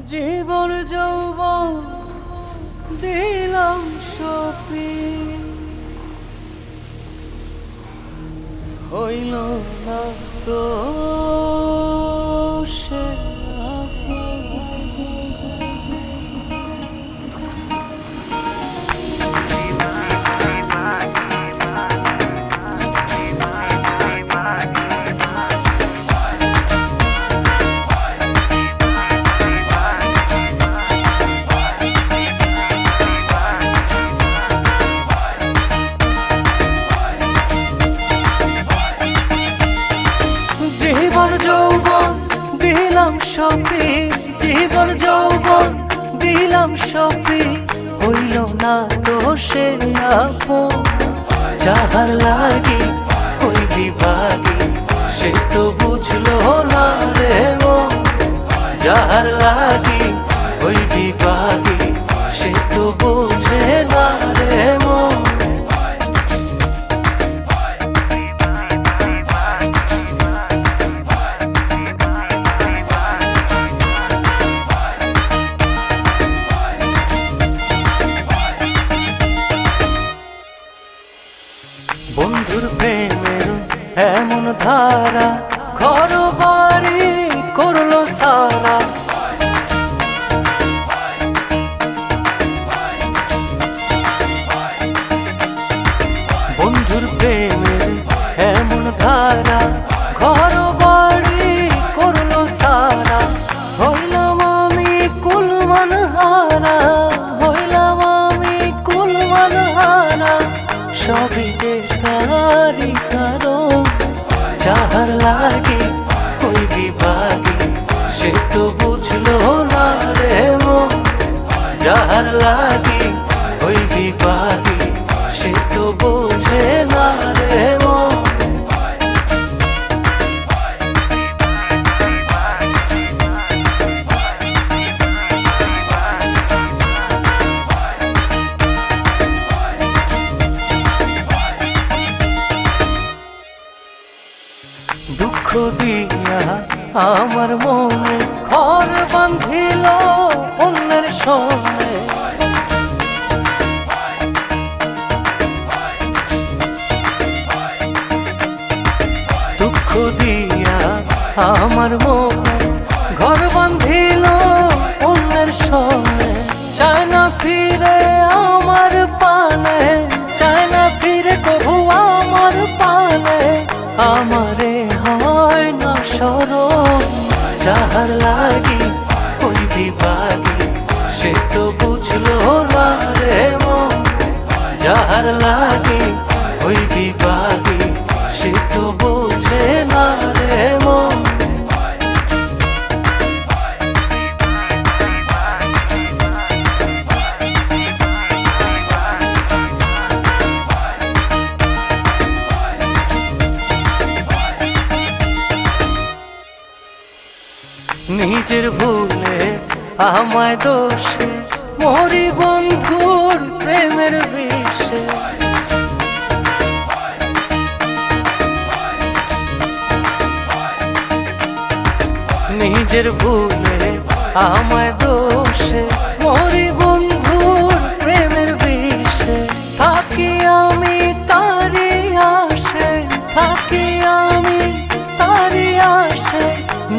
জীবন যৌবন দিলাম সপি, হইল না তো সে আপন। জীবন যৌবন দিলাম সপি, জীবন যৌবন দিলাম সপি, হইল না তো সে আপন। যাহার লাগি ওই বিভাগী সে তো বুঝলো না রে মন। যাহার লাগি ওই বিভাগী সে তো বুঝে না রে মন। বন্ধুর প্রেমের এমন ধারা, ঘর বাড়ি করলো সারা। বন্ধুর প্রেমের এমন ধারা, ঘর বাড়ি করলো সারা। হইলাম আমি কুলমান হারা, হইলাম আমি কুলমান হারা। সবই যে তারি কারণ, যাহার লাগে ওই বিভাগী সে তো বুঝলো না রে মন। যাহার লাগে ওই বিভাগী সে তো বোঝে না রে মন। দুঃখ দিয়া আমার মনে ঘর বাঁধিল অন্যের সঙ্গে। দুঃখ দিয়া আমার মনে ঘর বাঁধিল অন্যের সঙ্গে। চায় না ফিরে আমার পানে, চায় না ফিরে কবু আমার পানে। আমারে হয় না স্মরণ, যাহার লাগি ওই বিভাগী সে তো বুঝলো না রে মন। যাহার লাগি ওই বিভাগী সে তো বোঝে না রে মন। নিজের ভুলে আমায় দোষে মরি বন্ধুর প্রেমের বিষে। নিজের ভুলে আমায় দোষে মরি বন্ধুর প্রেমের বিষে। থাকি আমি তারি আসে, থাকি আমি তারি আসে।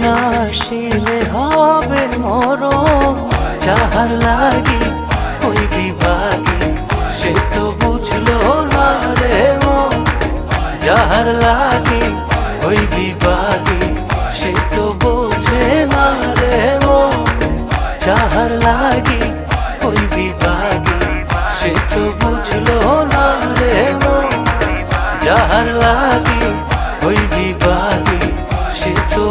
না আসিলে হবে মরণ, যাহার লাগি ওই বিভাগী সে তো বুঝলো না রে মন। যাহার লাগি ওই বিভাগী সে তো বোঝে না রে মন। যাহার লাগি ওই বিভাগী সে তো বুঝলো না রে মন। যাহার লাগি ওই বিভাগী সে তো